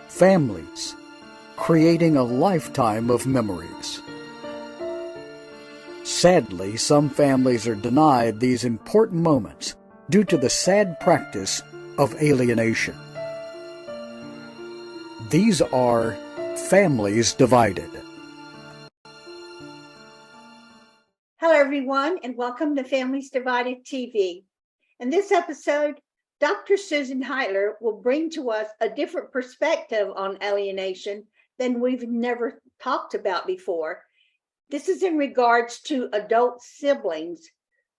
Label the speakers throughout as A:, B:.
A: families, creating a lifetime of memories. Sadly, some families are denied these important moments due to the sad practice of alienation. These are families divided.
B: Hello, everyone, and welcome to Families Divided TV. In this episode, Dr. Susan Heitler will bring to us a different perspective on alienation than we've never talked about before. This is in regards to adult siblings.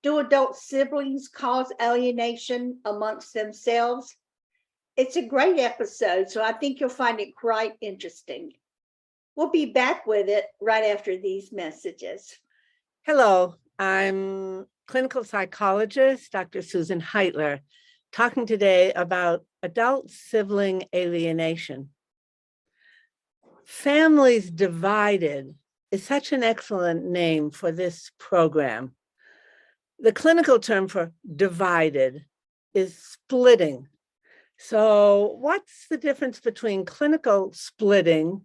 B: Do adult siblings cause alienation amongst themselves? It's a great episode, so I think you'll find it quite interesting. We'll be back with it right after these messages.
C: Hello, I'm clinical psychologist, Dr. Susan Heitler, talking today about adult sibling alienation. Families Divided is such an excellent name for this program. The clinical term for divided is splitting. So what's the difference between clinical splitting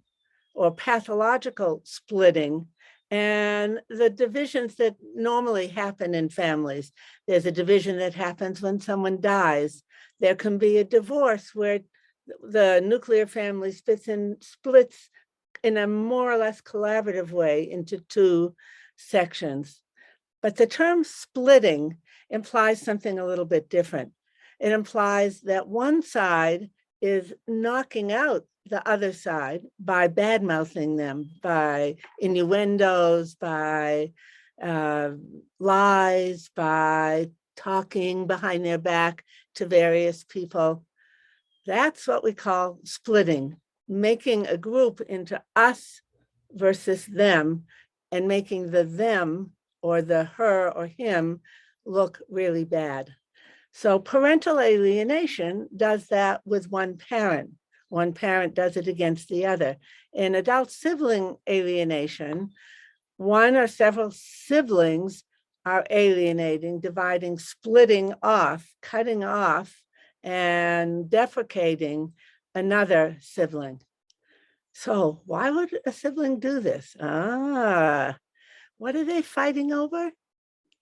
C: or pathological splitting and the divisions that normally happen in families? There's a division that happens when someone dies. There can be a divorce where the nuclear family splits in a more or less collaborative way into two sections. But the term splitting implies something a little bit different. It implies that one side is knocking out the other side by bad-mouthing them, by innuendos, by lies, by talking behind their back to various people. That's what we call splitting, making a group into us versus them and making the them or the her or him look really bad. So parental alienation does that with one parent. One parent does it against the other. In adult sibling alienation, one or several siblings are alienating, dividing, splitting off, cutting off, and deprecating another sibling. So why would a sibling do this? What are they fighting over?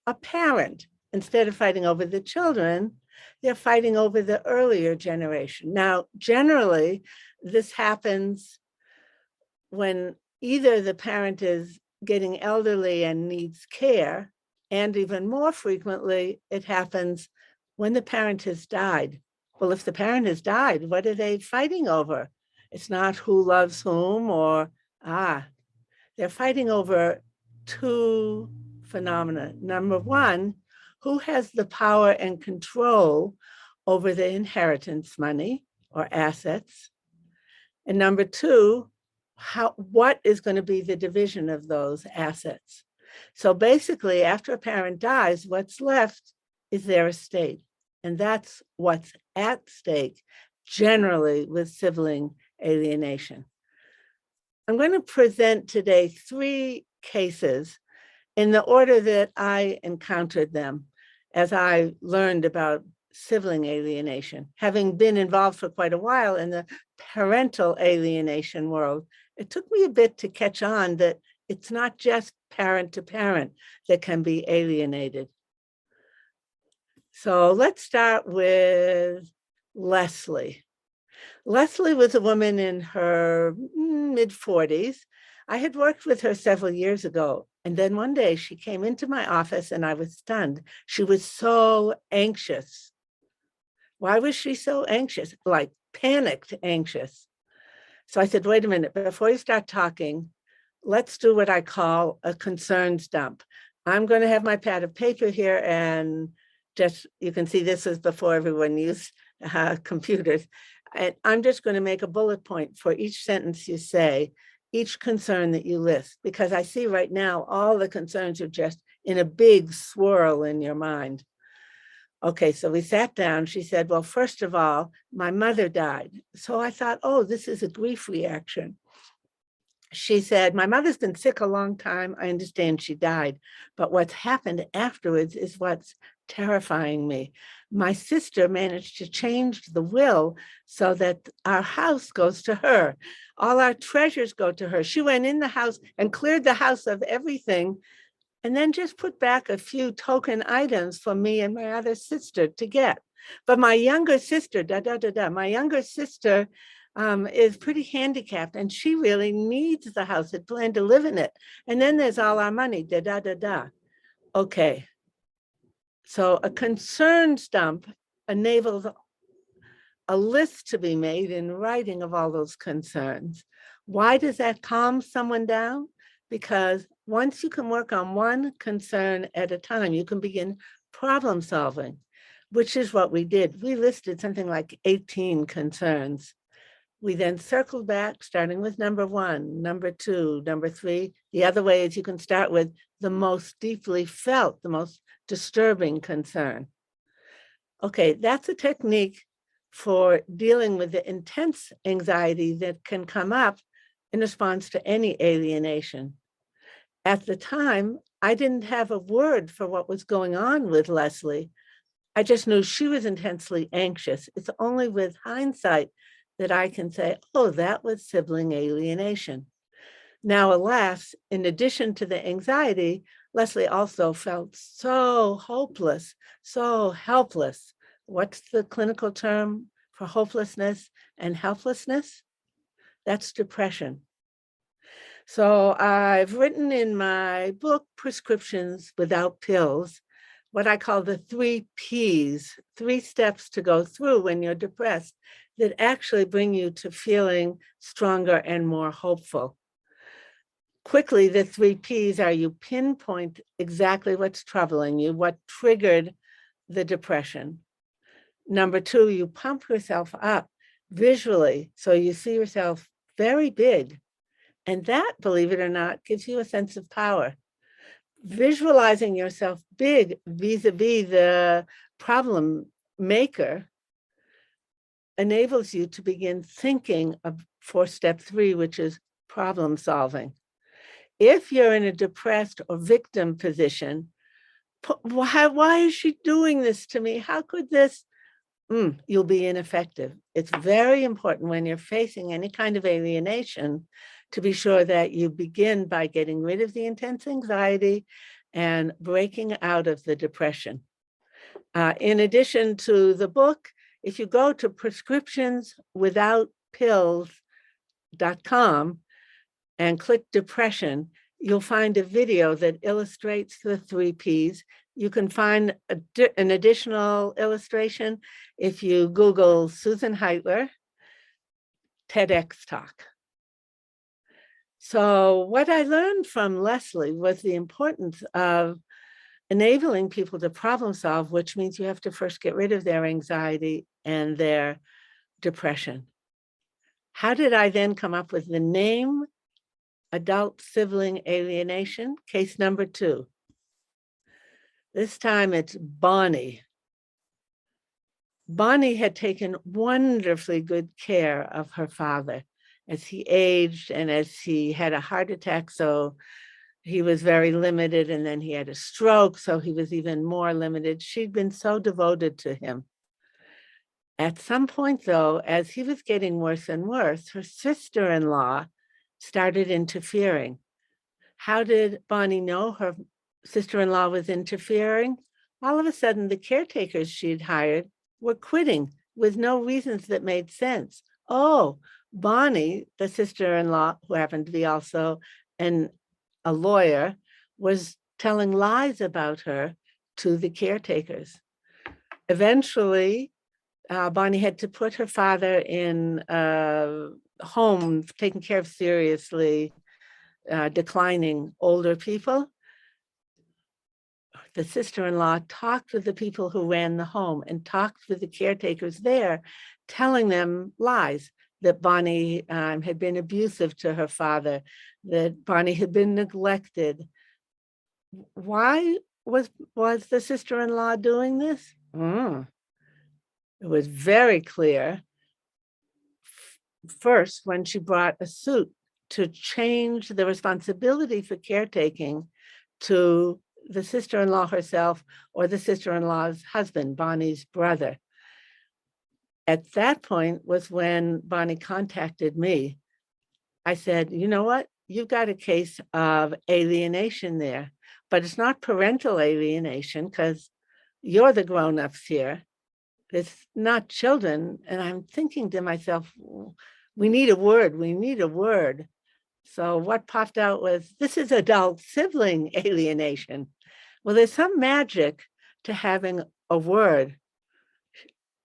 C: A parent. Instead of fighting over the children, they're fighting over the earlier generation. Now, generally, this happens when either the parent is getting elderly and needs care, and even more frequently, it happens when the parent has died. Well, if the parent has died, what are they fighting over? It's not who loves whom or, they're fighting over two phenomena. Number one, who has the power and control over the inheritance money or assets? And number two, what is going to be the division of those assets? So basically, after a parent dies, what's left is their estate. And that's what's at stake, generally with sibling alienation. I'm going to present today 3 cases in the order that I encountered them as I learned about sibling alienation. Having been involved for quite a while in the parental alienation world, it took me a bit to catch on that it's not just parent to parent that can be alienated. So let's start with Leslie. Leslie was a woman in her mid-40s. I had worked with her several years ago. And then one day she came into my office and I was stunned. She was so anxious. Why was she so anxious? Like panicked anxious. So I said, wait a minute, before you start talking, let's do what I call a concerns dump. I'm going to have my pad of paper here and just, you can see this is before everyone used computers. And I'm just going to make a bullet point for each sentence you say, each concern that you list, because I see right now all the concerns are just in a big swirl in your mind. Okay, so we sat down. She said, well, first of all, my mother died. So I thought, oh, this is a grief reaction. She said, my mother's been sick a long time. I understand she died. But what's happened afterwards is what's terrifying me. My sister managed to change the will so that our house goes to her. All our treasures go to her. She went in the house and cleared the house of everything, and then just put back a few token items for me and my other sister to get. But my younger sister, my younger sister is pretty handicapped, and she really needs the house, had planned to live in it. And then there's all our money, Okay. So a concern stump enables a list to be made in writing of all those concerns. Why does that calm someone down? Because once you can work on one concern at a time, you can begin problem solving, which is what we did. We listed something like 18 concerns. We then circled back, starting with number 1, number 2, number 3. The other way is you can start with the most deeply felt, the most disturbing concern. Okay, that's a technique for dealing with the intense anxiety that can come up in response to any alienation. At the time, I didn't have a word for what was going on with Leslie. I just knew she was intensely anxious. It's only with hindsight that I can say, oh, that was sibling alienation. Now, alas, in addition to the anxiety, Leslie also felt so hopeless, so helpless. What's the clinical term for hopelessness and helplessness? That's depression. So I've written in my book, Prescriptions Without Pills, what I call the 3 Ps, 3 steps to go through when you're depressed that actually bring you to feeling stronger and more hopeful. Quickly, the 3 Ps are you pinpoint exactly what's troubling you, what triggered the depression. Number 2, you pump yourself up visually, so you see yourself very big. And that, believe it or not, gives you a sense of power. Visualizing yourself big vis-a-vis the problem maker enables you to begin thinking for step 3, which is problem solving. If you're in a depressed or victim position, why is she doing this to me? How could this? You'll be ineffective. It's very important when you're facing any kind of alienation to be sure that you begin by getting rid of the intense anxiety and breaking out of the depression. In addition to the book, if you go to prescriptionswithoutpills.com and click depression, you'll find a video that illustrates the 3 Ps. You can find an additional illustration if you Google Susan Heitler, TEDx talk. So what I learned from Leslie was the importance of enabling people to problem solve, which means you have to first get rid of their anxiety and their depression. How did I then come up with the name adult sibling alienation? Case number 2. This time it's Bonnie. Bonnie had taken wonderfully good care of her father as he aged and as he had a heart attack, so he was very limited, and then he had a stroke, so he was even more limited. She'd been so devoted to him. At some point, though, as he was getting worse and worse, her sister-in-law started interfering. How did Bonnie know her sister-in-law was interfering? All of a sudden, the caretakers she'd hired were quitting with no reasons that made sense. Oh, Bonnie, the sister-in-law, who happened to be also a lawyer, was telling lies about her to the caretakers. Eventually, Bonnie had to put her father in a home taking care of seriously declining older people. The sister-in-law talked with the people who ran the home and talked with the caretakers there, telling them lies, that Bonnie had been abusive to her father, that Bonnie had been neglected. Why was the sister-in-law doing this? It was very clear. First, when she brought a suit to change the responsibility for caretaking to the sister-in-law herself or the sister-in-law's husband, Bonnie's brother. At that point was when Bonnie contacted me. I said, you know what? You've got a case of alienation there, but it's not parental alienation because you're the grown-ups here. It's not children. And I'm thinking to myself, we need a word. We need a word. So what popped out was, this is adult sibling alienation. Well, there's some magic to having a word.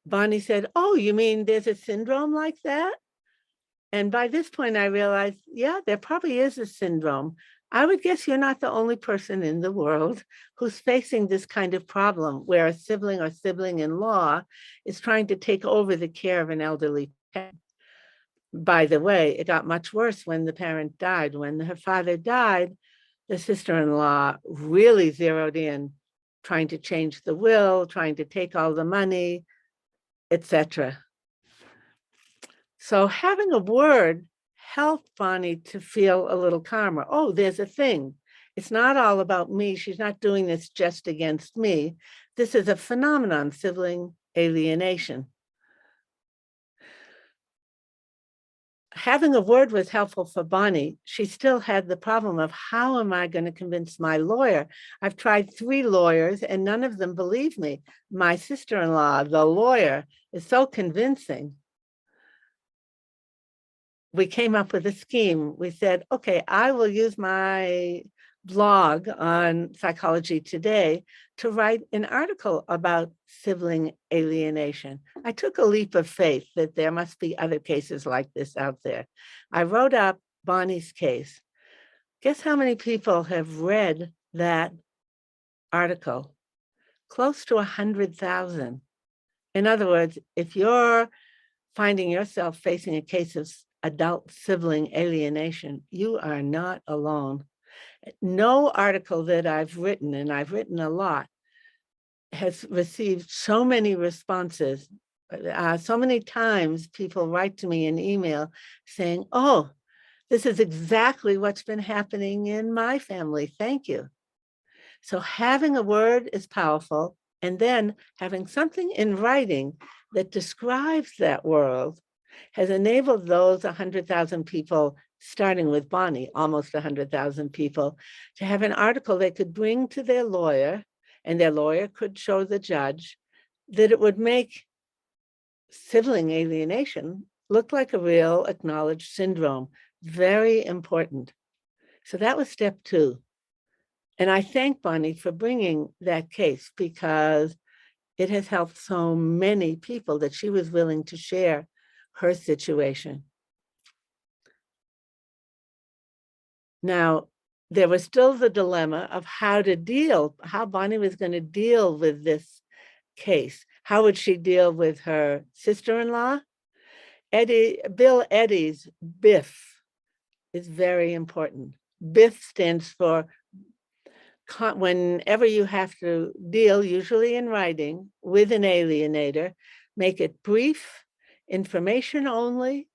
C: Bonnie said, oh, you mean there's a syndrome like that? And by this point, I realized, yeah, there probably is a syndrome. I would guess you're not the only person in the world who's facing this kind of problem where a sibling or sibling-in-law is trying to take over the care of an elderly parent. By the way, it got much worse when the parent died. When her father died, the sister-in-law really zeroed in, trying to change the will, trying to take all the money, etc. So having a word helped Bonnie to feel a little calmer. Oh, there's a thing. It's not all about me. She's not doing this just against me. This is a phenomenon, sibling alienation. Having a word was helpful for Bonnie. She still had the problem of, how am I going to convince my lawyer? I've tried 3 lawyers and none of them believe me. My sister-in-law, the lawyer, is so convincing. We came up with a scheme. We said, okay, I will use my blog on Psychology Today to write an article about sibling alienation. I took a leap of faith that there must be other cases like this out there. I wrote up Bonnie's case. Guess how many people have read that article? Close to 100,000. In other words, if you're finding yourself facing a case of adult sibling alienation, you are not alone. No article that I've written, and I've written a lot, has received so many responses. So many times people write to me in email saying, oh, this is exactly what's been happening in my family. Thank you. So having a word is powerful, and then having something in writing that describes that world has enabled those 100,000 people, starting with Bonnie, almost 100,000 people, to have an article they could bring to their lawyer, and their lawyer could show the judge that it would make sibling alienation look like a real acknowledged syndrome. Very important. So that was step 2. And I thank Bonnie for bringing that case, because it has helped so many people that she was willing to share her situation. Now, there was still the dilemma of how Bonnie was going to deal with this case. How would she deal with her sister-in-law? Bill Eddy's BIF is very important. BIF stands for, whenever you have to deal, usually in writing, with an alienator, make it brief, information only,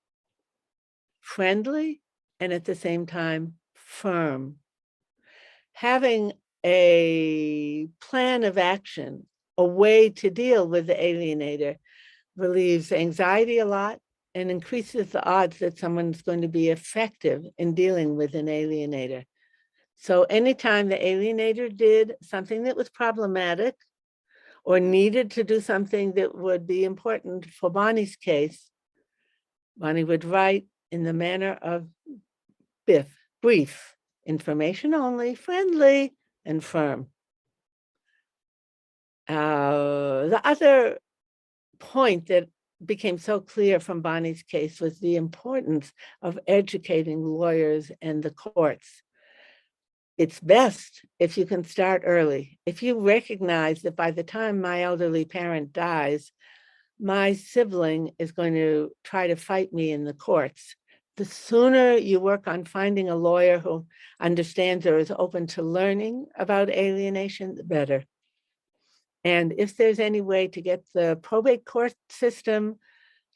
C: friendly, and at the same time, firm. Having a plan of action, a way to deal with the alienator, relieves anxiety a lot and increases the odds that someone's going to be effective in dealing with an alienator. So anytime the alienator did something that was problematic or needed to do something that would be important for Bonnie's case, Bonnie would write in the manner of BIF, brief, information only, friendly, and firm. The other point that became so clear from Bonnie's case was the importance of educating lawyers and the courts. It's best if you can start early. If you recognize that by the time my elderly parent dies, my sibling is going to try to fight me in the courts, the sooner you work on finding a lawyer who understands or is open to learning about alienation, the better. And if there's any way to get the probate court system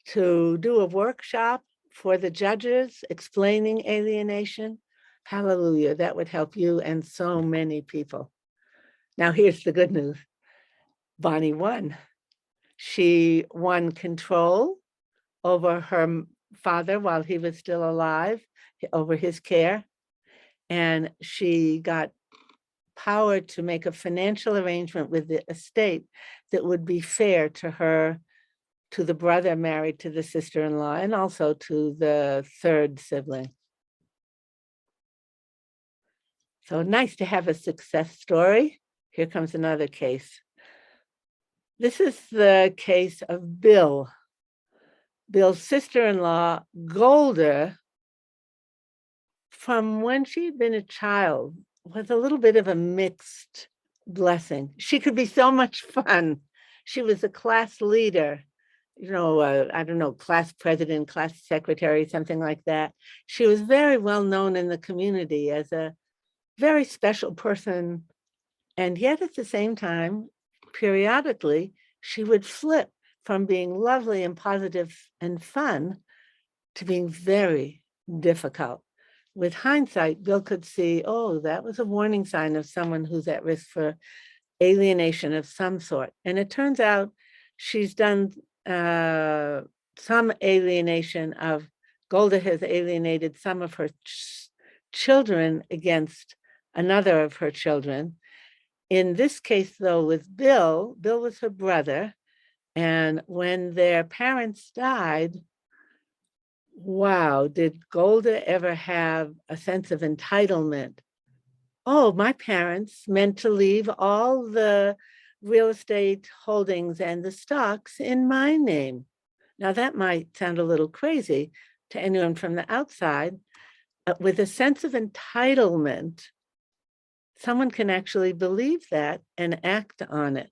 C: to do a workshop for the judges explaining alienation, hallelujah, that would help you and so many people. Now, here's the good news. Bonnie won. She won control over her father while he was still alive, over his care. And she got power to make a financial arrangement with the estate that would be fair to her, to the brother married to the sister-in-law, and also to the third sibling. So nice to have a success story. Here comes another case. This is the case of Bill. Bill's sister-in-law, Golda, from when she'd been a child, was a little bit of a mixed blessing. She could be so much fun. She was a class leader, I don't know, class president, class secretary, something like that. She was very well known in the community as a very special person. And yet at the same time, periodically, she would flip from being lovely and positive and fun to being very difficult. With hindsight, Bill could see, oh, that was a warning sign of someone who's at risk for alienation of some sort. And it turns out she's done some alienation of, Golda has alienated some of her children against another of her children. In this case, though, with Bill was her brother. And when their parents died, wow, did Golda ever have a sense of entitlement? Oh, my parents meant to leave all the real estate holdings and the stocks in my name. Now, that might sound a little crazy to anyone from the outside. With a sense of entitlement, someone can actually believe that and act on it.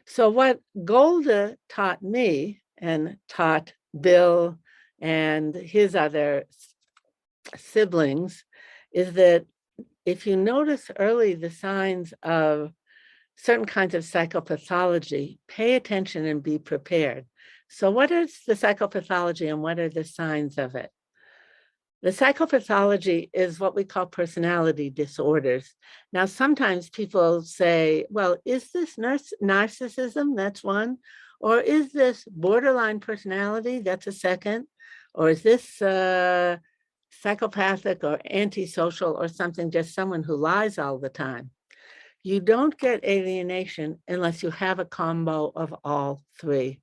C: So what Golda taught me and taught Bill and his other siblings is that if you notice early the signs of certain kinds of psychopathology, pay attention and be prepared. So what is the psychopathology and what are the signs of it? The psychopathology is what we call personality disorders. Now, sometimes people say, well, is this narcissism? That's one. Or is this borderline personality? That's a second. Or is this psychopathic or antisocial or something, just someone who lies all the time? You don't get alienation unless you have a combo of all three.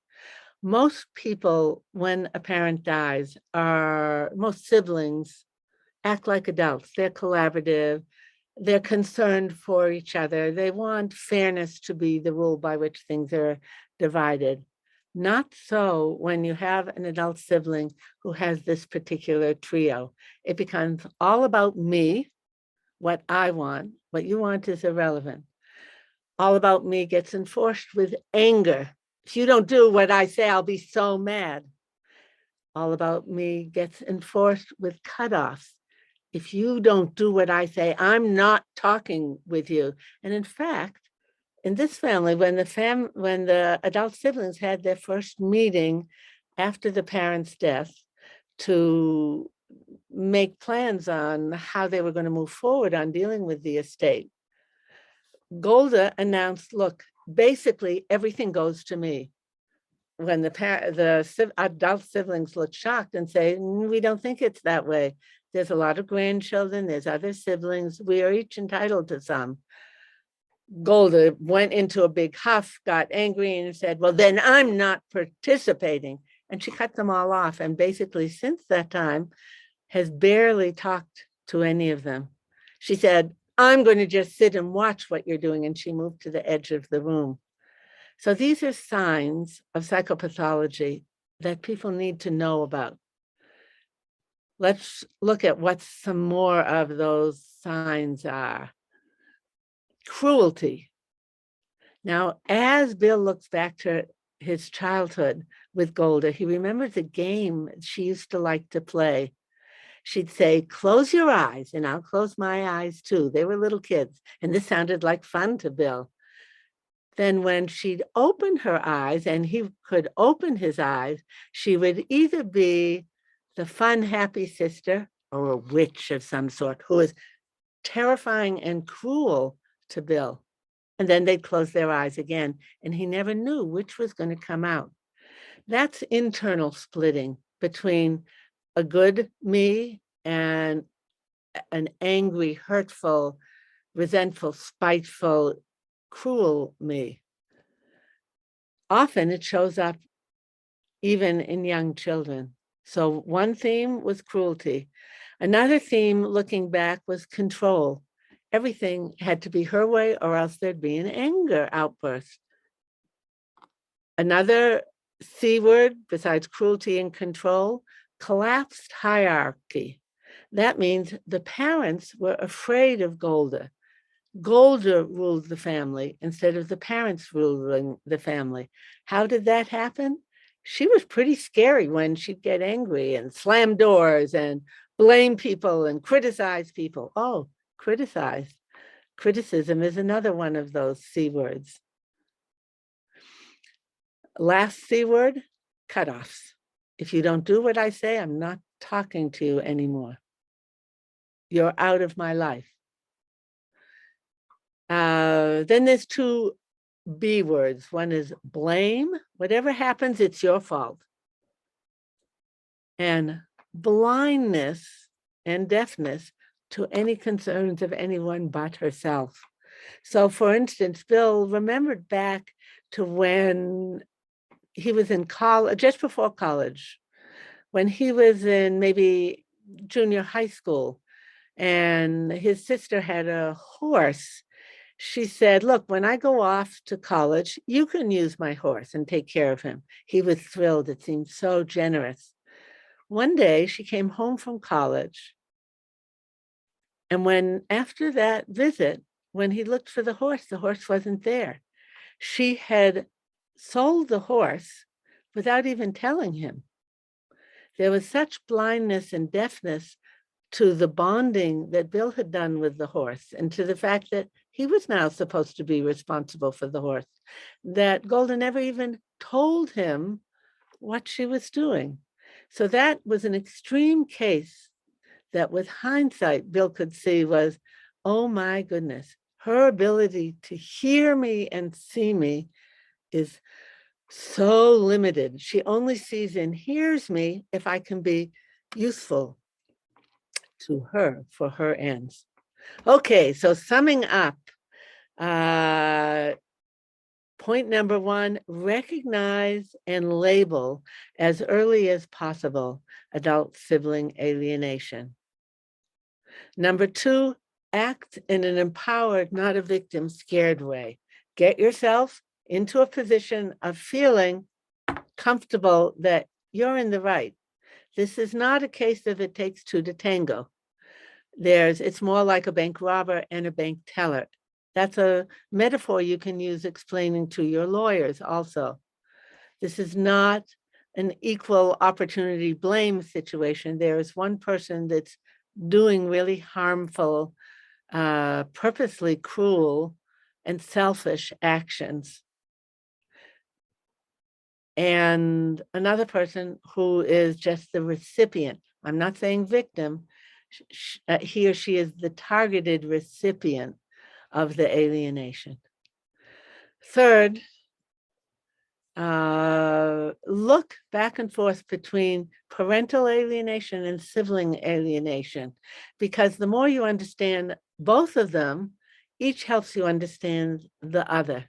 C: Most people, when a parent dies, most siblings act like adults. They're collaborative. They're concerned for each other. They want fairness to be the rule by which things are divided. Not so when you have an adult sibling who has this particular trio. It becomes all about me, what I want. What you want is irrelevant. All about me gets enforced with anger. If you don't do what I say, I'll be so mad. All about me gets enforced with cutoffs. If you don't do what I say, I'm not talking with you. And in fact, in this family, when the adult siblings had their first meeting after the parents' death to make plans on how they were going to move forward on dealing with the estate, Golda announced, look, basically everything goes to me. When the adult siblings look shocked and say, we don't think it's that way. There's a lot of grandchildren, there's other siblings, we are each entitled to some. Golda went into a big huff, got angry and said, well, then I'm not participating. And she cut them all off. And basically since that time has barely talked to any of them. She said, I'm going to just sit and watch what you're doing. And she moved to the edge of the room. So these are signs of psychopathology that people need to know about. Let's look at what some more of those signs are. Cruelty. Now, as Bill looks back to his childhood with Golda, he remembers a game she used to like to play. She'd say, close your eyes, and I'll close my eyes too. They were little kids, and this sounded like fun to Bill. Then when she'd open her eyes and he could open his eyes, she would either be the fun, happy sister or a witch of some sort who is terrifying and cruel to Bill. And then they'd close their eyes again, and he never knew which was going to come out. That's internal splitting between a good me and an angry, hurtful, resentful, spiteful, cruel me. Often it shows up even in young children. So one theme was cruelty. Another theme, looking back, was control. Everything had to be her way or else there'd be an anger outburst. Another C word, besides cruelty and control, collapsed hierarchy. That means the parents were afraid of Golda. Golda ruled the family instead of the parents ruling the family. How did that happen? She was pretty scary when she'd get angry and slam doors and blame people and criticize people. Oh, criticize. Criticism is another one of those C words. Last C word, cutoffs. If you don't do what I say, I'm not talking to you anymore. You're out of my life. Then there's two B words. One is blame. Whatever happens, it's your fault. And blindness and deafness to any concerns of anyone but herself. So, for instance, Bill remembered back to when he was in college, just before college, when he was in maybe junior high school, and his sister had a horse. She said, look, when I go off to college, you can use my horse and take care of him. He was thrilled. It seemed so generous. One day she came home from college. And when after that visit, when he looked for the horse wasn't there. She had sold the horse without even telling him. There was such blindness and deafness to the bonding that Bill had done with the horse and to the fact that he was now supposed to be responsible for the horse, that Golda never even told him what she was doing. So that was an extreme case that with hindsight, Bill could see was, oh my goodness, her ability to hear me and see me is so limited. She only sees and hears me if I can be useful to her for her ends. Okay, so summing up, point number one, recognize and label as early as possible adult sibling alienation. Number two, act in an empowered, not a victim, scared way. Get yourself into a position of feeling comfortable that you're in the right. This is not a case of it takes two to tango. It's more like a bank robber and a bank teller. That's a metaphor you can use explaining to your lawyers also. This is not an equal opportunity blame situation. There is one person that's doing really harmful, purposely cruel and selfish actions. And another person who is just the recipient. I'm not saying victim. He or she is the targeted recipient of the alienation. Third, look back and forth between parental alienation and sibling alienation, because the more you understand both of them, each helps you understand the other.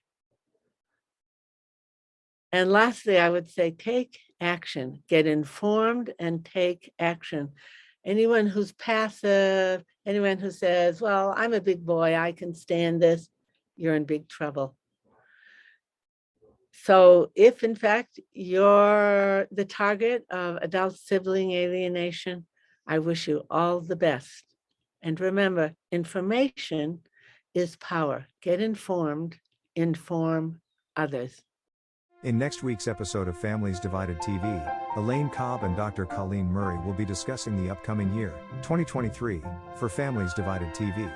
C: And lastly, I would say take action, get informed and take action. Anyone who's passive, anyone who says, well, I'm a big boy, I can stand this, you're in big trouble. So if in fact you're the target of adult sibling alienation, I wish you all the best. And remember, information is power. Get informed, inform others.
D: In next week's episode of Families Divided TV, Elaine Cobb and Dr. Colleen Murray will be discussing the upcoming year, 2023, for Families Divided TV.